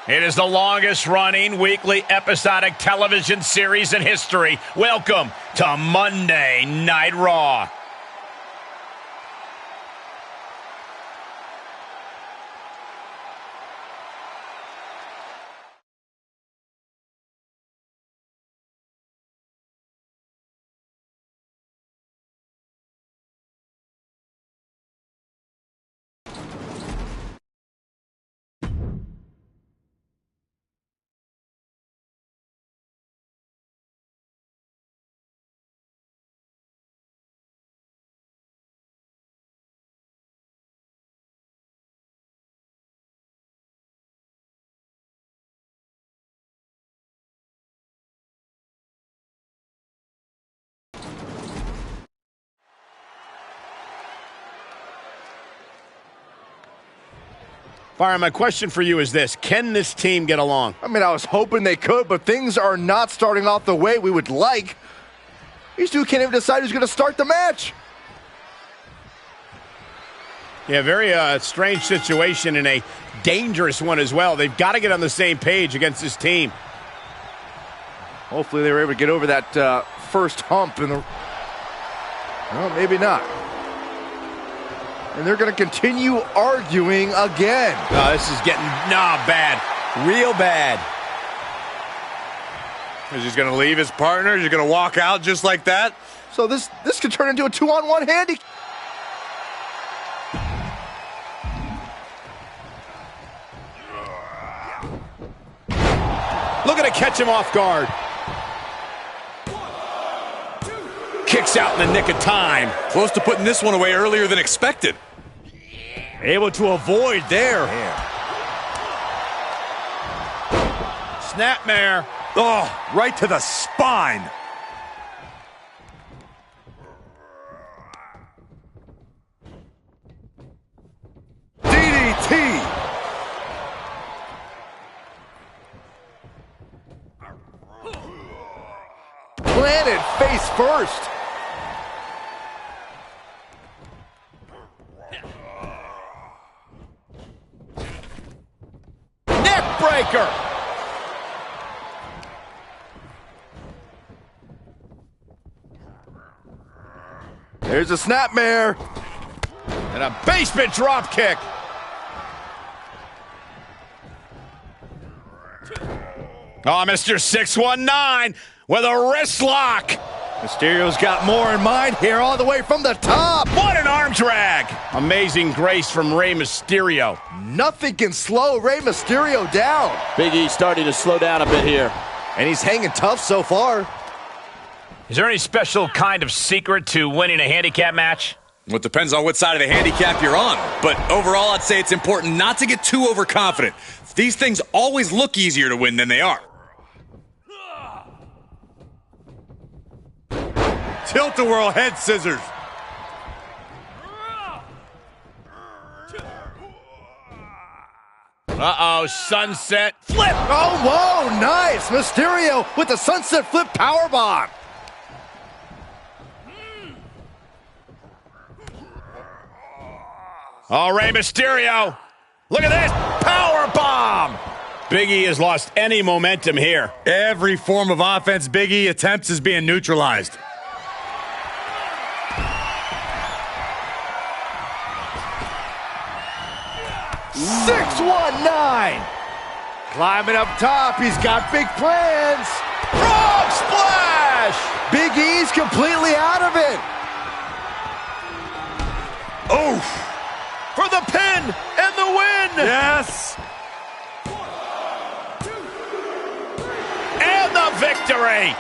It is the longest-running weekly episodic television series in history. Welcome to Monday Night Raw. Fire, my question for you is this. Can this team get along? I mean, I was hoping they could, but things are not starting off the way we would like. These two can't even decide who's going to start the match. Yeah, very strange situation and a dangerous one as well. They've got to get on the same page against this team. Hopefully they were able to get over that first hump in the... Well, maybe not. And they're going to continue arguing again. Oh, this is getting bad. Real bad. Is he going to leave his partner? Is he going to walk out just like that? So this could turn into a 2-on-1 handicap. Looking to catch him off guard. Kicks out in the nick of time. Close to putting this one away earlier than expected. Able to avoid there. Snapmare. Oh, right to the spine. DDT. Planted face first. Neck breaker. There's a snapmare. And a basement drop kick. Oh, Mr. 619 with a wrist lock. Mysterio's got more in mind here, all the way from the top. What an arm drag. Amazing grace from Rey Mysterio. Nothing can slow Rey Mysterio down. Big E starting to slow down a bit here. And he's hanging tough so far. Is there any special kind of secret to winning a handicap match? Well, it depends on what side of the handicap you're on. But overall, I'd say it's important not to get too overconfident. These things always look easier to win than they are. Tilt-a-whirl head scissors. Uh-oh, sunset flip. Oh, whoa, nice. Mysterio with the sunset flip powerbomb. Oh, Rey Mysterio. Look at this. Power bomb. Big E has lost any momentum here. Every form of offense Big E attempts is being neutralized. $619. Climbing up top. He's got big plans. Frog splash. Big E's completely out of it. Oof. For the pin and the win. Yes. And the victory.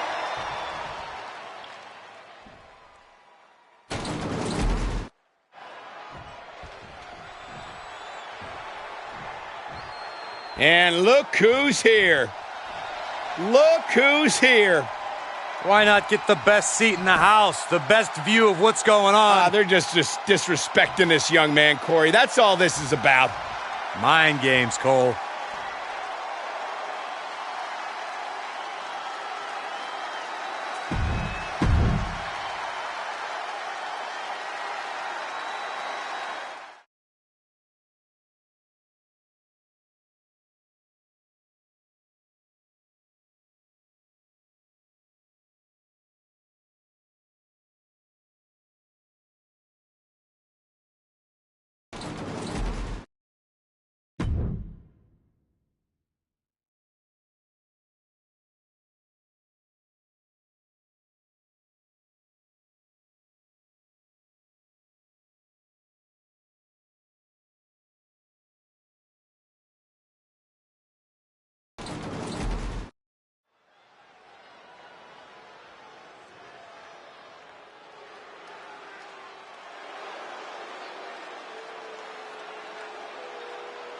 And look who's here. Look who's here. Why not get the best seat in the house, the best view of what's going on? They're just disrespecting this young man, Corey. That's all this is about. Mind games, Cole.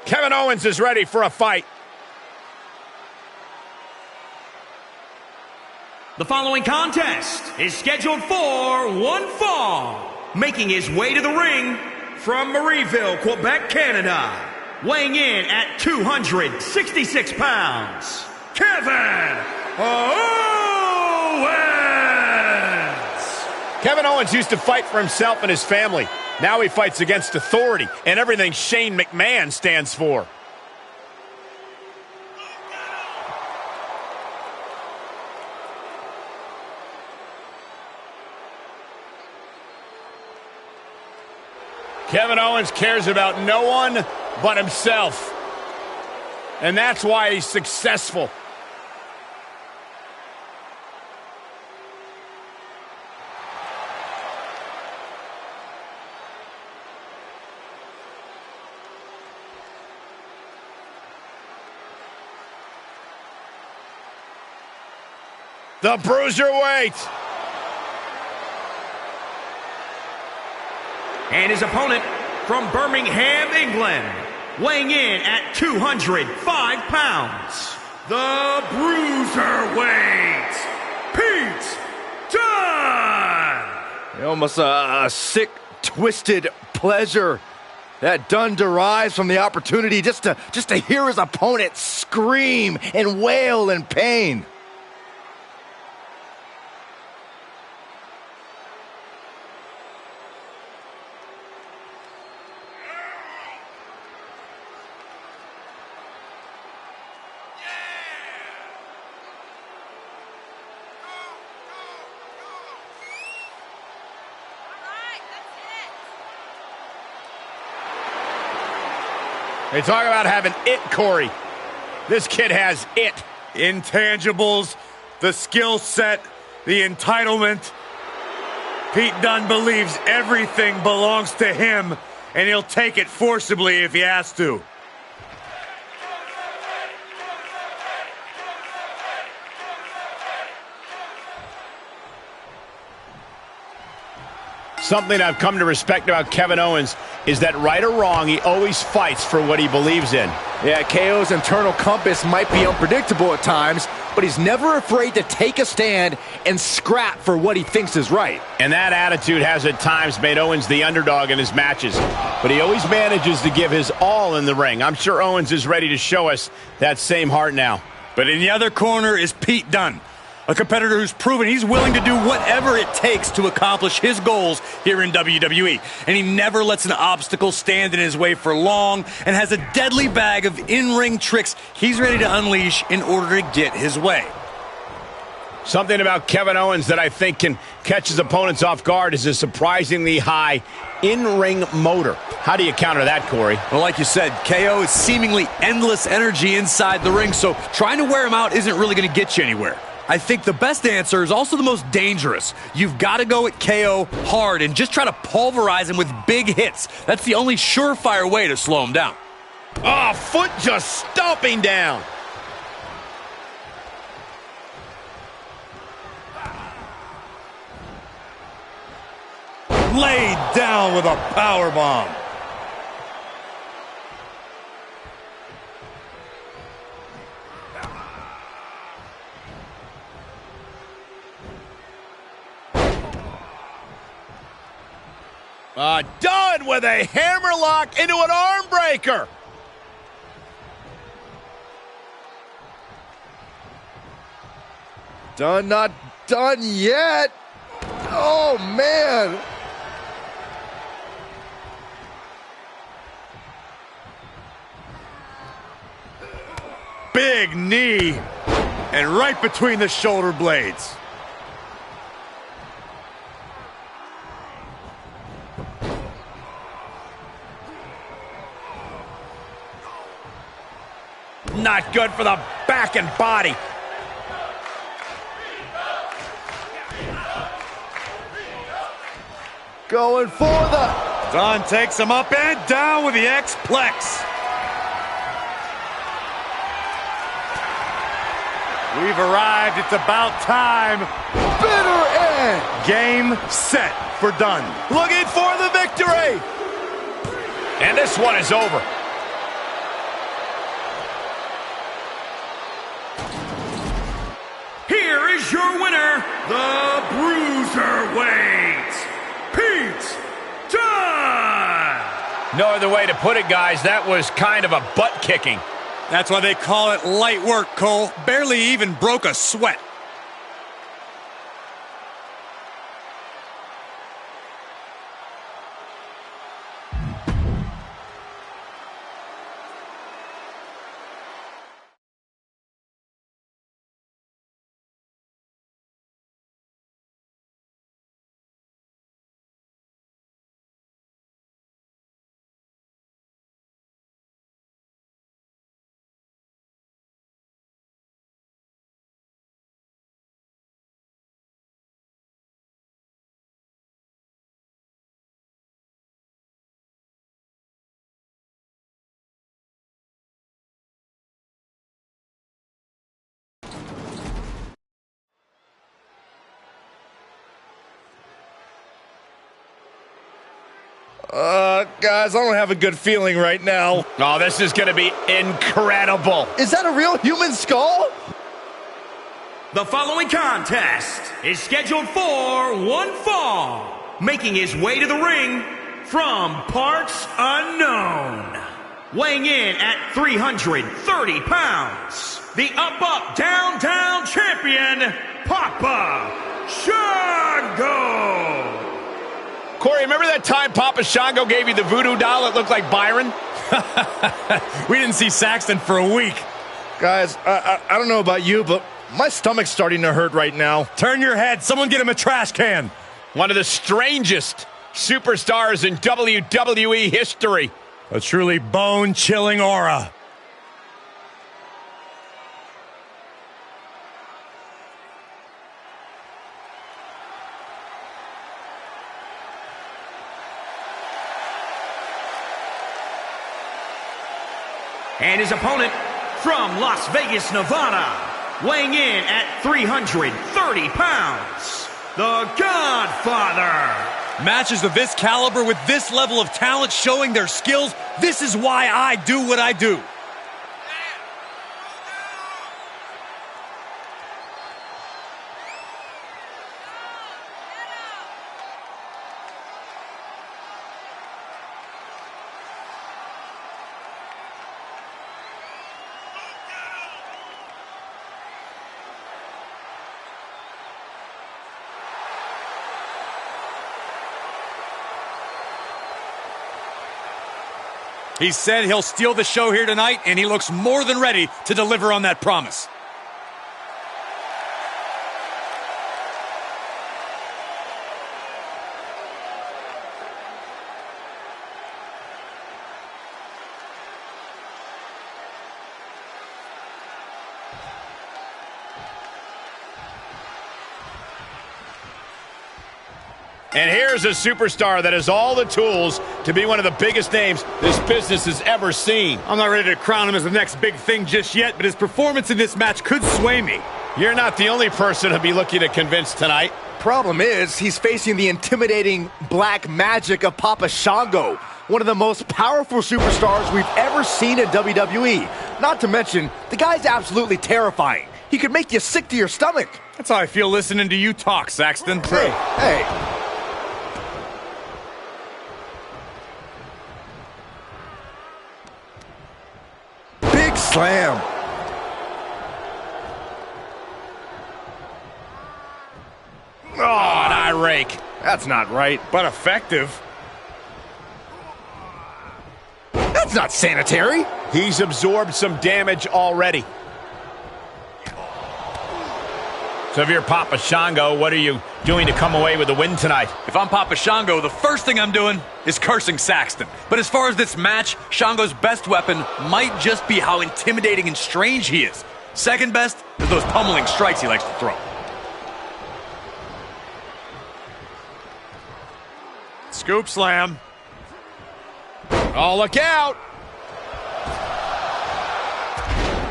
Kevin Owens is ready for a fight. The following contest is scheduled for one fall. Making his way to the ring from Marieville, Quebec, Canada. Weighing in at 266 pounds, Kevin Owens! Kevin Owens used to fight for himself and his family. Now he fights against authority and everything Shane McMahon stands for. Kevin Owens cares about no one but himself. And that's why he's successful. The Bruiserweight. And his opponent from Birmingham, England, weighing in at 205 pounds, the Bruiserweight, Pete Dunne! Almost a sick, twisted pleasure that Dunne derives from the opportunity just to hear his opponent scream and wail in pain. They talk about having it, Corey. This kid has it. Intangibles, the skill set, the entitlement. Pete Dunne believes everything belongs to him, and he'll take it forcibly if he has to. Something I've come to respect about Kevin Owens is that right or wrong, he always fights for what he believes in. Yeah, KO's internal compass might be unpredictable at times, but he's never afraid to take a stand and scrap for what he thinks is right. And that attitude has at times made Owens the underdog in his matches. But he always manages to give his all in the ring. I'm sure Owens is ready to show us that same heart now. But in the other corner is Pete Dunne, a competitor who's proven he's willing to do whatever it takes to accomplish his goals here in WWE. And he never lets an obstacle stand in his way for long and has a deadly bag of in-ring tricks he's ready to unleash in order to get his way. Something about Kevin Owens that I think can catch his opponents off guard is his surprisingly high in-ring motor. How do you counter that, Corey? Well, like you said, KO is seemingly endless energy inside the ring, so trying to wear him out isn't really going to get you anywhere. I think the best answer is also the most dangerous. You've got to go at KO hard and just try to pulverize him with big hits. That's the only surefire way to slow him down. Oh, foot just stomping down. Laid down with a powerbomb. Done with a hammerlock into an arm breaker. Dunne not done yet. Oh, man. Big knee, and right between the shoulder blades. Not good for the back and body. Going for the... Dunne takes him up and down with the X-Plex. We've arrived. It's about time. Bitter end. Game, set for Dunne. Looking for the victory. And this one is over. Here is your winner, the Bruiserweight, Pete Dunne! No other way to put it, guys. That was kind of a butt kicking. That's why they call it light work, Cole. Barely even broke a sweat. Guys, I don't have a good feeling right now. Oh, this is going to be incredible. Is that a real human skull? The following contest is scheduled for one fall. Making his way to the ring from parts unknown. Weighing in at 330 pounds. The up, down, down champion, Papa Shango. Corey, remember that time Papa Shango gave you the voodoo doll that looked like Byron? We didn't see Saxton for a week. Guys, I don't know about you, but my stomach's starting to hurt right now. Turn your head. Someone get him a trash can. One of the strangest superstars in WWE history. A truly bone-chilling aura. And his opponent from Las Vegas, Nevada, weighing in at 330 pounds, the Godfather. Matches of this caliber with this level of talent showing their skills, this is why I do what I do. He said he'll steal the show here tonight, and he looks more than ready to deliver on that promise. And here's a superstar that has all the tools to be one of the biggest names this business has ever seen. I'm not ready to crown him as the next big thing just yet, but his performance in this match could sway me. You're not the only person to be looking to convince tonight. Problem is, he's facing the intimidating black magic of Papa Shango, one of the most powerful superstars we've ever seen in WWE. Not to mention, the guy's absolutely terrifying. He could make you sick to your stomach. That's how I feel listening to you talk, Saxton. Hey. Big slam. Oh, an eye rake. That's not right. But effective. That's not sanitary. He's absorbed some damage already. So if you're Papa Shango, what are you doing to come away with the win tonight? If I'm Papa Shango, the first thing I'm doing is cursing Saxton. But as far as this match, Shango's best weapon might just be how intimidating and strange he is. Second best is those pummeling strikes he likes to throw. Scoop slam. Oh, look out!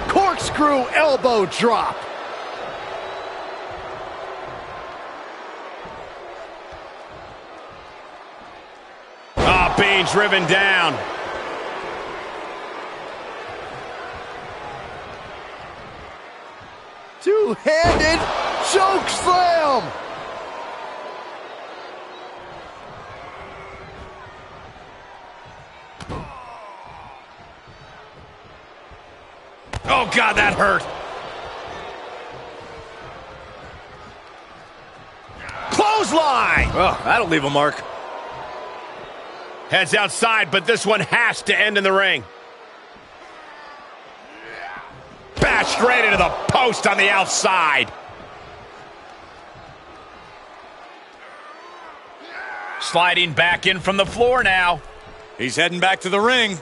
Corkscrew elbow drop. Oh, being driven down. Two-handed choke slam. Oh, God, that hurt. Clothesline. Oh, that'll leave a mark. Heads outside, but this one has to end in the ring. Bashed straight into the post on the outside. Sliding back in from the floor now. He's heading back to the ring.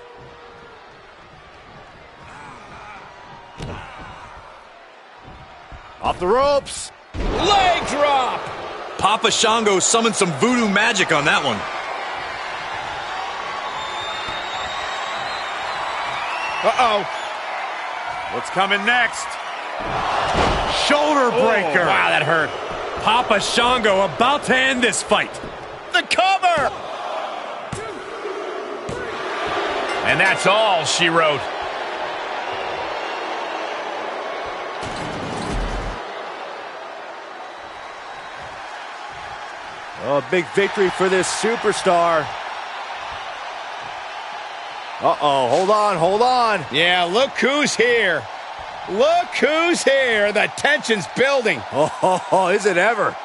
Off the ropes. Leg drop. Papa Shango summoned some voodoo magic on that one. Uh-oh. What's coming next? Shoulder breaker. Oh, wow, that hurt. Papa Shango about to end this fight. The cover. And that's all she wrote. Oh, big victory for this superstar. Uh-oh, hold on, hold on. Yeah, look who's here. Look who's here. The tension's building. Oh, is it ever?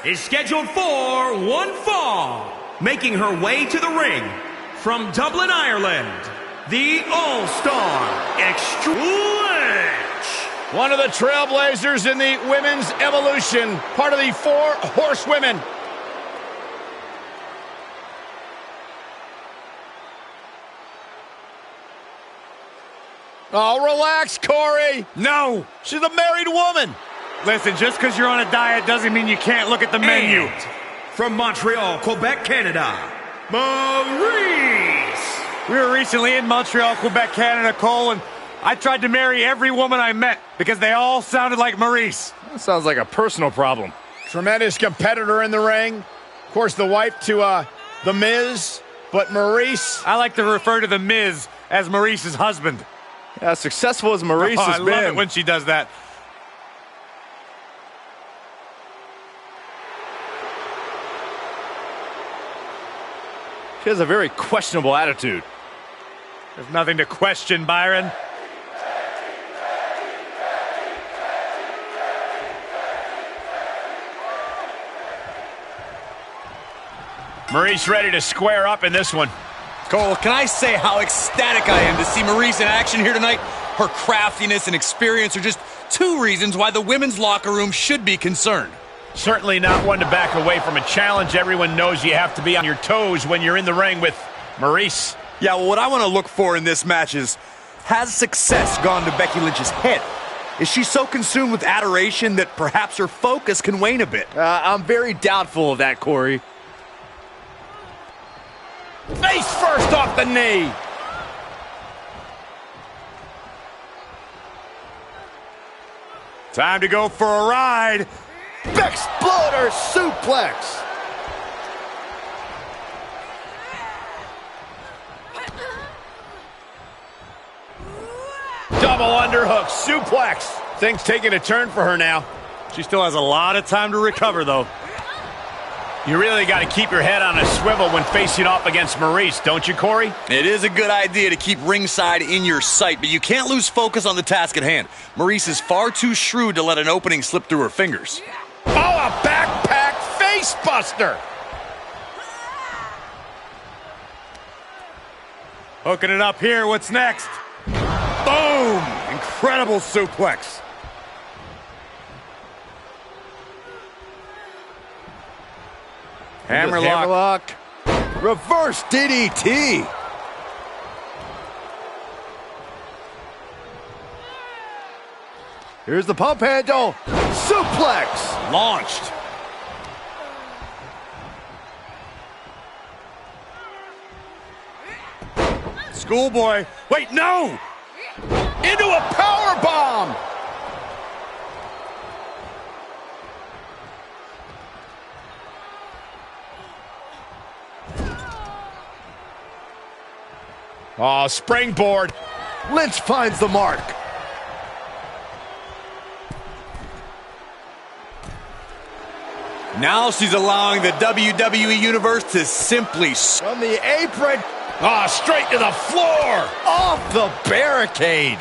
Is scheduled for one fall, making her way to the ring from Dublin, Ireland, the All-Star Extra Witch. One of the trailblazers in the women's evolution, part of the 4 horsewomen. Oh, relax, Corey. No! She's a married woman. Listen, just because you're on a diet doesn't mean you can't look at the menu. And from Montreal, Quebec, Canada, Maurice. We were recently in Montreal, Quebec, Canada, Cole, and I tried to marry every woman I met because they all sounded like Maurice. That sounds like a personal problem. Tremendous competitor in the ring. Of course, the wife to The Miz, but Maurice. I like to refer to The Miz as Maurice's husband. Yeah, as successful as Maurice has been. I love it when she does that. She has a very questionable attitude. There's nothing to question, Byron. Maurice ready to square up in this one. Cole, can I say how ecstatic I am to see Maurice in action here tonight? Her craftiness and experience are just 2 reasons why the women's locker room should be concerned. Certainly not one to back away from a challenge. Everyone knows you have to be on your toes when you're in the ring with Maurice. Yeah, well, what I want to look for in this match is, has success gone to Becky Lynch's head? Is she so consumed with adoration that perhaps her focus can wane a bit? I'm very doubtful of that, Corey. Face first off the knee. Time to go for a ride. Exploder suplex. Double underhook suplex. Things taking a turn for her now. She still has a lot of time to recover, though. You really got to keep your head on a swivel when facing off against Maurice, don't you, Corey? It is a good idea to keep ringside in your sight, but you can't lose focus on the task at hand. Maurice is far too shrewd to let an opening slip through her fingers. Oh, a backpack face buster. Hooking it up here. What's next? Boom! Incredible suplex. Hammerlock. Reverse DDT. Here's the pump handle. Suplex. Launched. Schoolboy. Wait, no! Into a power bomb. Oh, springboard. Lynch finds the mark. Now she's allowing the WWE Universe to simply... From the apron. Oh, straight to the floor. Off the barricade.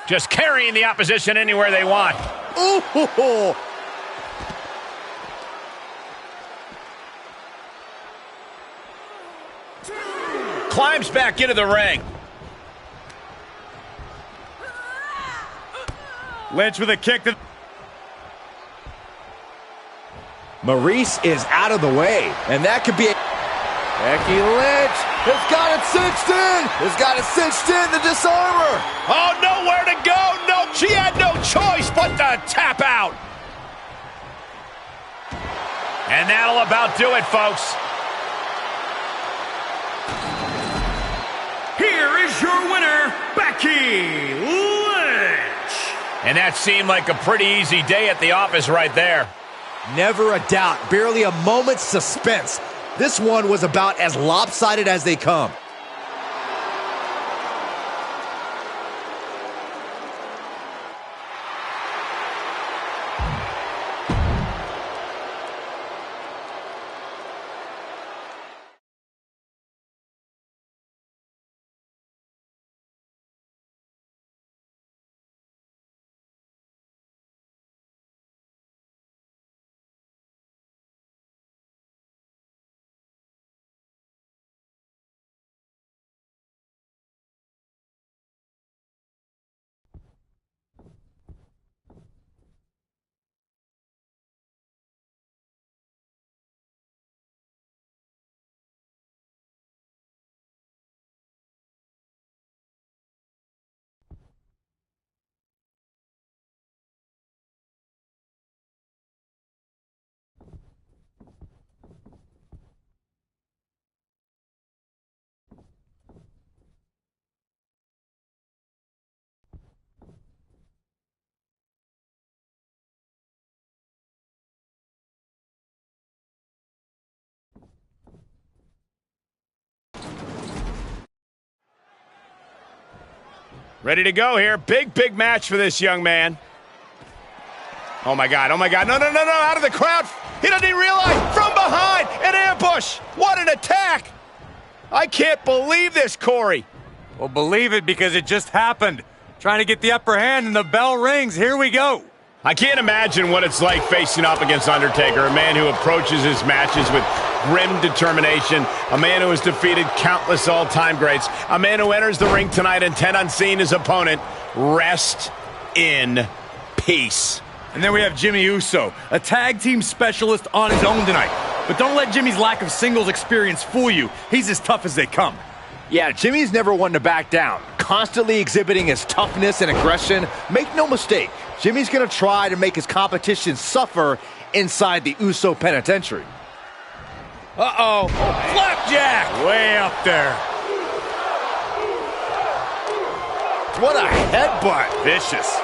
Just carrying the opposition anywhere they want. Ooh. Climbs back into the ring. Lynch with a kick to... Maurice is out of the way, and that could be a... Becky Lynch has got it cinched in. Has got it cinched in, the disarmer. Oh, nowhere to go. No, she had no choice but to tap out. And that'll about do it, folks. Here is your winner, Becky Lynch. And that seemed like a pretty easy day at the office right there. Never a doubt, barely a moment's suspense. This one was about as lopsided as they come. Ready to go here. Big, big match for this young man. Oh, my God. Oh, my God. No, no, no, no. Out of the crowd. He doesn't even realize. From behind. An ambush. What an attack. I can't believe this, Corey. Well, believe it because it just happened. Trying to get the upper hand and the bell rings. Here we go. I can't imagine what it's like facing off against Undertaker, a man who approaches his matches with grim determination, a man who has defeated countless all-time greats, a man who enters the ring tonight intent on seeing his opponent rest in peace. And then we have Jimmy Uso, a tag team specialist on his own tonight. But don't let Jimmy's lack of singles experience fool you. He's as tough as they come. Yeah, Jimmy's never one to back down. constantly exhibiting his toughness and aggression, make no mistake, Jimmy's going to try to make his competition suffer inside the Uso penitentiary. Uh-oh. Flapjack! Way up there. What a headbutt. Vicious.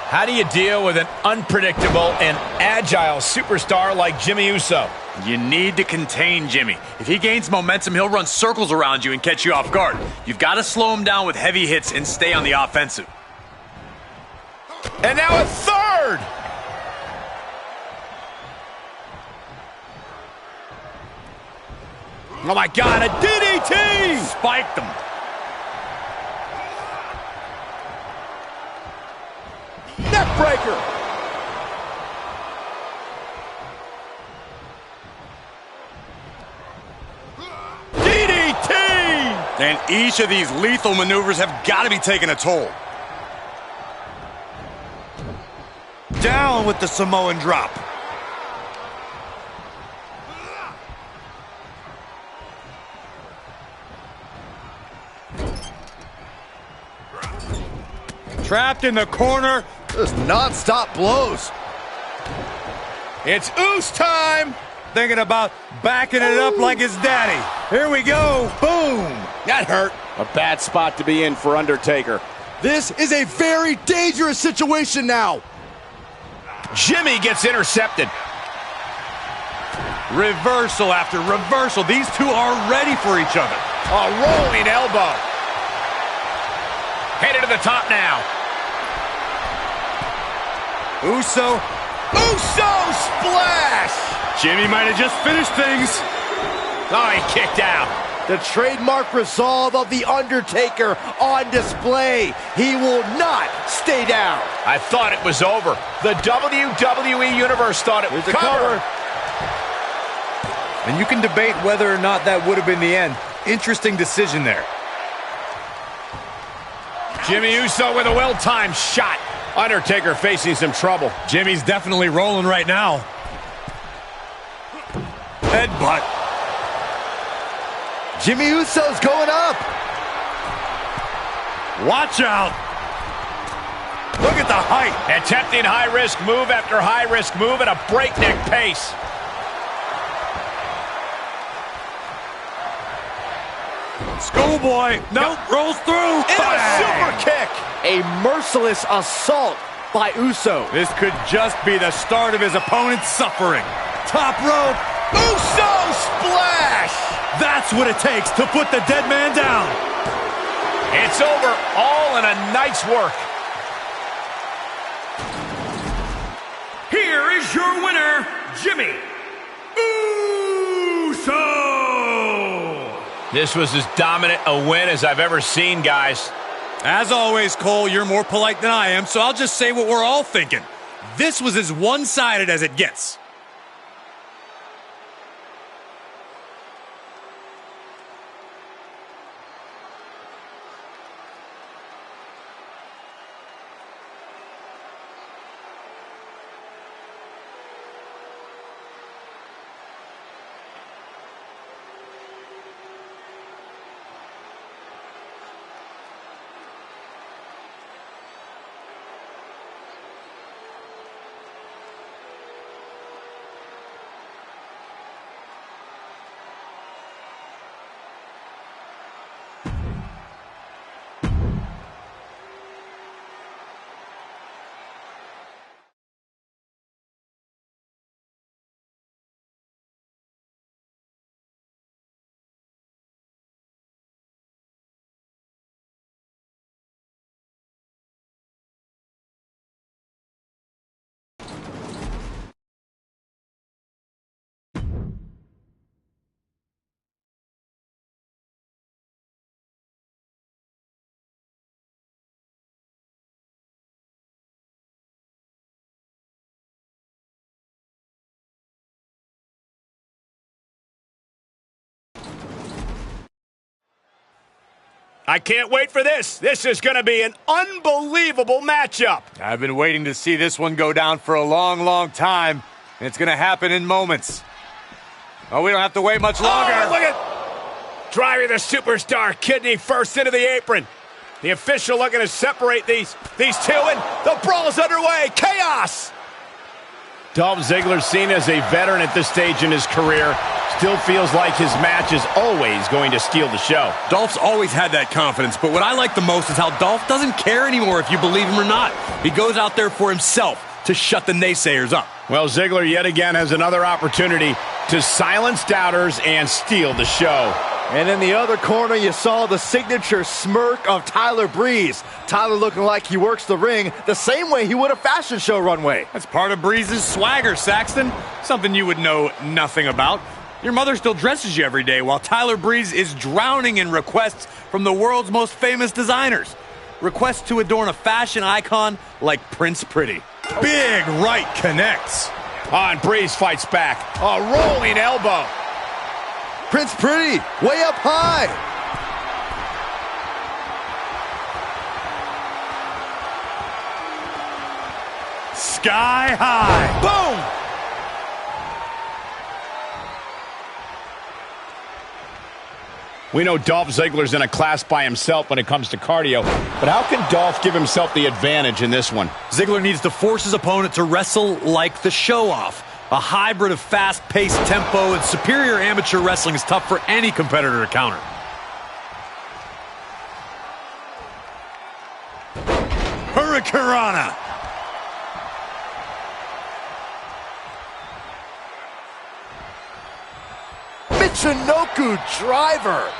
How do you deal with an unpredictable and agile superstar like Jimmy Uso? You need to contain Jimmy. If he gains momentum, he'll run circles around you and catch you off guard. You've got to slow him down with heavy hits and stay on the offensive. And now a third! Oh my God, a DDT! Spiked him. Neckbreaker! DDT! And each of these lethal maneuvers have got to be taking a toll. Down with the Samoan drop. Trapped in the corner. Just non-stop blows. It's Oos time! Thinking about backing it up like his daddy. Here we go. Boom. That hurt. A bad spot to be in for Undertaker. This is a very dangerous situation now. Jimmy gets intercepted. Reversal after reversal. These two are ready for each other. A rolling elbow. Headed to the top now. Uso. Uso splash! Jimmy might have just finished things. Oh, he kicked out. The trademark resolve of The Undertaker on display. He will not stay down. I thought it was over. The WWE Universe thought it was cover. And you can debate whether or not that would have been the end. Interesting decision there. Jimmy Uso with a well-timed shot. Undertaker facing some trouble. Jimmy's definitely rolling right now. Headbutt. Jimmy Uso's going up. Watch out. Look at the height. Attempting high-risk move after high-risk move at a breakneck pace. Schoolboy. Nope. Rolls through. And a super kick. A merciless assault by Uso. This could just be the start of his opponent's suffering. Top rope. Uso splash. That's what it takes to put the dead man down. It's over, all in a night's work. Here is your winner, Jimmy Uso! This was as dominant a win as I've ever seen, guys. As always, Cole, you're more polite than I am, so I'll just say what we're all thinking. This was as one-sided as it gets. I can't wait for this. This is going to be an unbelievable matchup. I've been waiting to see this one go down for a long, long time, and it's going to happen in moments. Oh, we don't have to wait much longer. Oh, look at Driving the superstar kidney first into the apron. The official looking to separate these two, and the brawl's underway. Chaos! Dolph Ziggler, seen as a veteran at this stage in his career, still feels like his match is always going to steal the show. Dolph's always had that confidence, but what I like the most is how Dolph doesn't care anymore if you believe him or not. He goes out there for himself to shut the naysayers up. Well, Ziggler yet again has another opportunity to silence doubters and steal the show. And in the other corner, you saw the signature smirk of Tyler Breeze. Tyler looking like he works the ring the same way he would a fashion show runway. That's part of Breeze's swagger, Saxton. Something you would know nothing about. Your mother still dresses you every day, while Tyler Breeze is drowning in requests from the world's most famous designers. Requests to adorn a fashion icon like Prince Pretty. Big right connects. And Breeze fights back. A rolling elbow. Prince Pretty, way up high. Sky high. Boom! We know Dolph Ziggler's in a class by himself when it comes to cardio, but how can Dolph give himself the advantage in this one? Ziggler needs to force his opponent to wrestle like the show-off. A hybrid of fast-paced tempo and superior amateur wrestling is tough for any competitor to counter. Hurricanrana. Michinoku driver.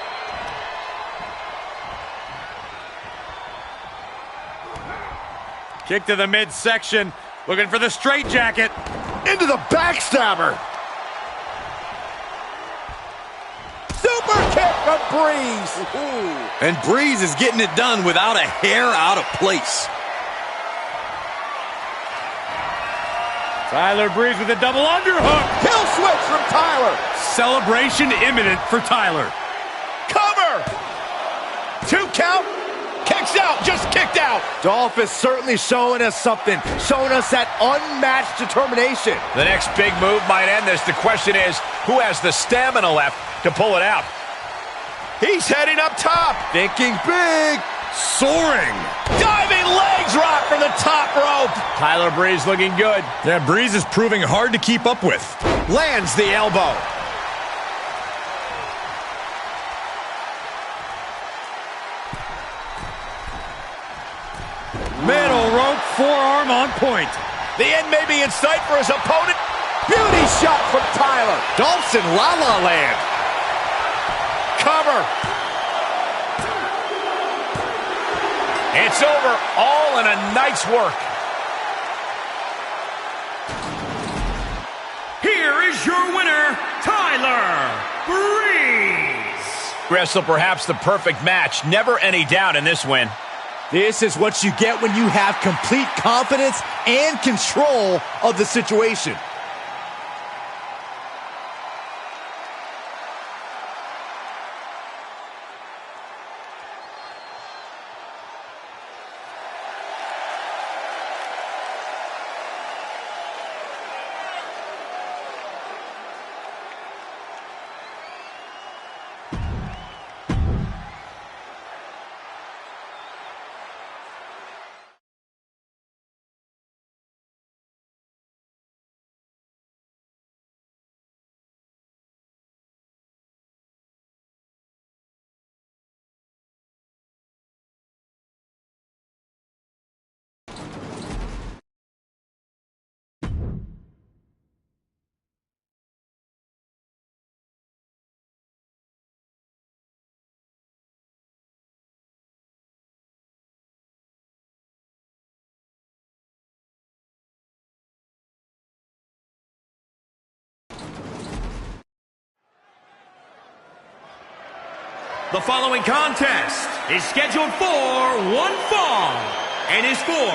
Kick to the midsection, looking for the straitjacket. Into the backstabber. Super kick from Breeze. And Breeze is getting it done without a hair out of place. Tyler Breeze with a double underhook. Kill switch from Tyler. Celebration imminent for Tyler. Cover! 2 count. Kicks out, just kicked out. Dolph is certainly showing us something, showing us that unmatched determination. The next big move might end this. The question is, who has the stamina left to pull it out? He's heading up top. Thinking big. Soaring. Diving leg drop from the top rope. Tyler Breeze looking good. Yeah, Breeze is proving hard to keep up with. Lands the elbow. Middle rope, forearm on point. The end may be in sight for his opponent. Beauty shot from Tyler. Dolph's in La La Land. Cover. It's over, all in a night's work. Here is your winner, Tyler Breeze. Wrestle perhaps the perfect match. Never any doubt in this win. This is what you get when you have complete confidence and control of the situation. The following contest is scheduled for one fall and is for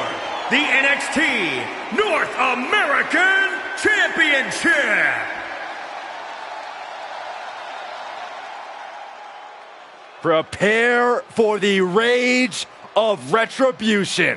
the NXT North American Championship. Prepare for the rage of retribution.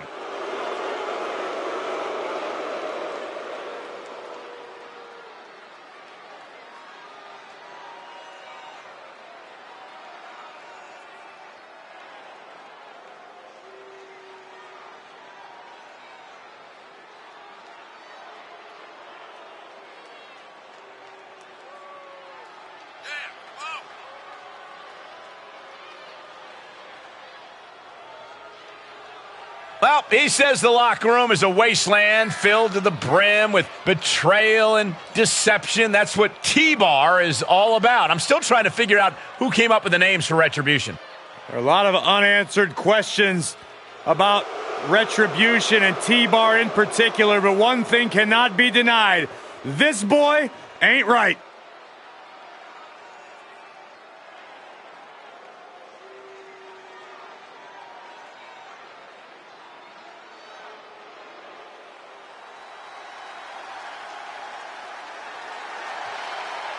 Well, he says the locker room is a wasteland filled to the brim with betrayal and deception. That's what T-Bar is all about. I'm still trying to figure out who came up with the names for Retribution. There are a lot of unanswered questions about Retribution and T-Bar in particular, but one thing cannot be denied. This boy ain't right.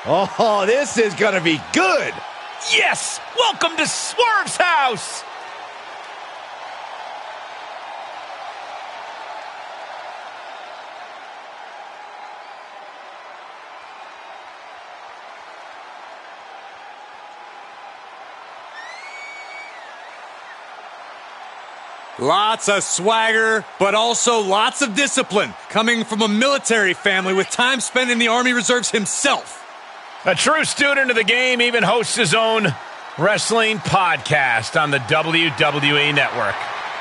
Oh, this is gonna be good. Yes! Welcome to Swerve's house! Lots of swagger, but also lots of discipline, coming from a military family with time spent in the Army Reserves himself. A true student of the game, even hosts his own wrestling podcast on the WWE Network.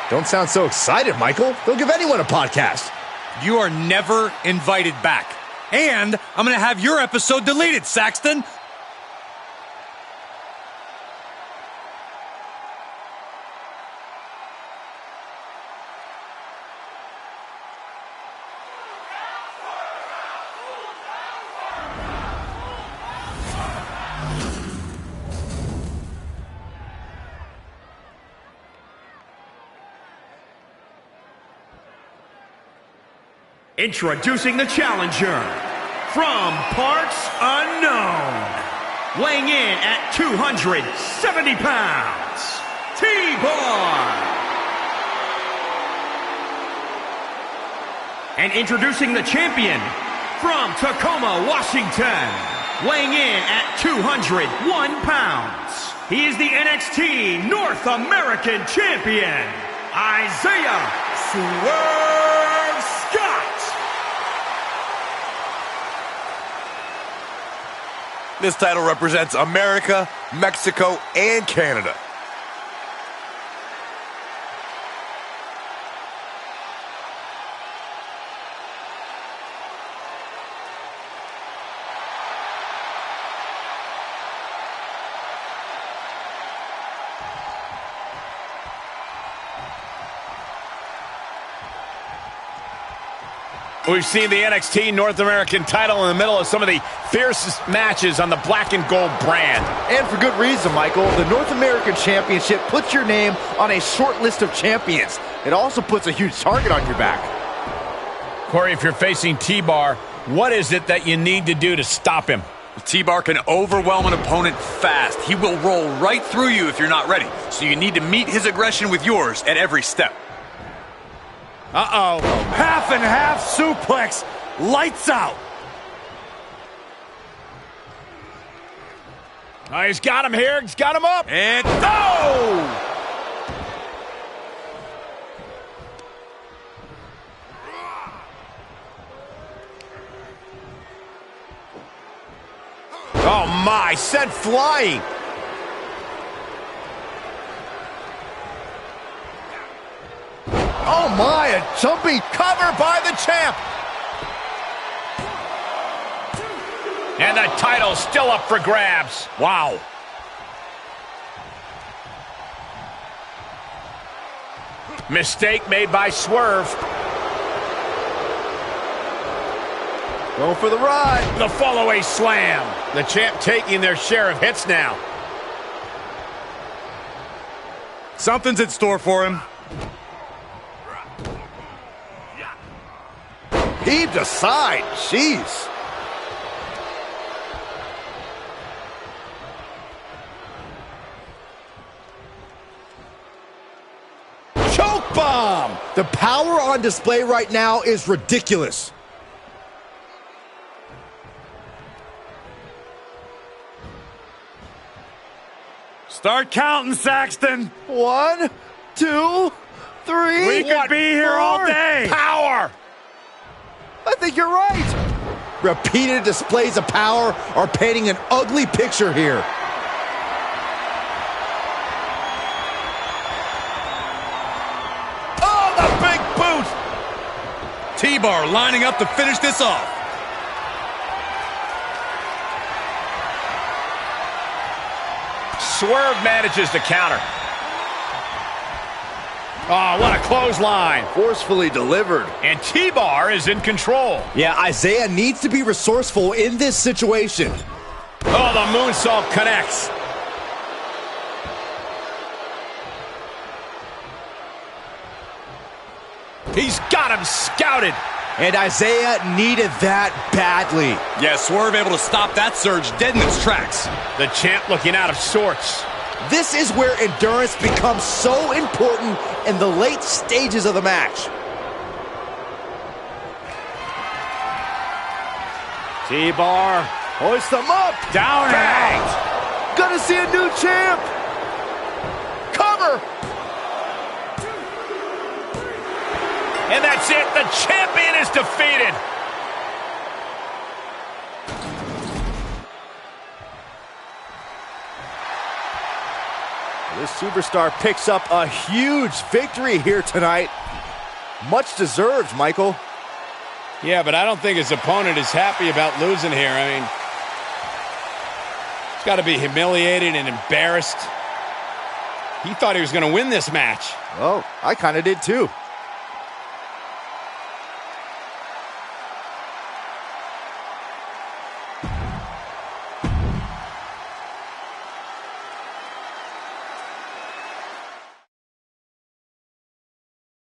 Don't sound so excited, Michael. They'll give anyone a podcast. You are never invited back. And I'm going to have your episode deleted, Saxton. Introducing the challenger from parts unknown, weighing in at 270 pounds, T-Bar. And introducing the champion from Tacoma, Washington, weighing in at 201 pounds. He is the NXT North American Champion, Isaiah Swerve Scott. This title represents America, Mexico, and Canada. We've seen the NXT North American title in the middle of some of the fiercest matches on the black and gold brand. And for good reason, Michael. The North American Championship puts your name on a short list of champions. It also puts a huge target on your back. Corey, if you're facing T-Bar, what is it that you need to do to stop him? T-Bar can overwhelm an opponent fast. He will roll right through you if you're not ready. So you need to meet his aggression with yours at every step. Uh-oh. Half and half suplex. Lights out. Oh, he's got him here. He's got him up. And Oh, my. Sent flying. Oh my, a jumping Cover by the champ. And the title's still up for grabs. wow. Mistake made by Swerve. Going for the ride. The follow-away slam. The champ taking their share of hits now. Something's in store for him. Heaved aside. Jeez. Choke bomb. The power on display right now is ridiculous. Start counting, Saxton. 1, 2, 3. We could be here all day. Power. I think you're right. Repeated displays of power are painting an ugly picture here. Oh, the T-bar lining up to finish this off. Swerve manages to counter. Oh, what a clothesline. Forcefully delivered. And T-bar is in control. Yeah, Isaiah needs to be resourceful in this situation. Oh, the moonsault connects. He's got him scouted. And Isaiah needed that badly. Yeah, Swerve able to stop that surge dead in its tracks. The champ looking out of sorts. This is where endurance becomes so important in the late stages of the match. T-bar. Hoist them up. Down and out. Gonna see a new champ. Cover. And that's it. The champion is defeated. This superstar picks up a huge victory here tonight. Much deserved, Michael. Yeah, but I don't think his opponent is happy about losing here. I mean, he's got to be humiliated and embarrassed. He thought he was going to win this match. Well, I kind of did too.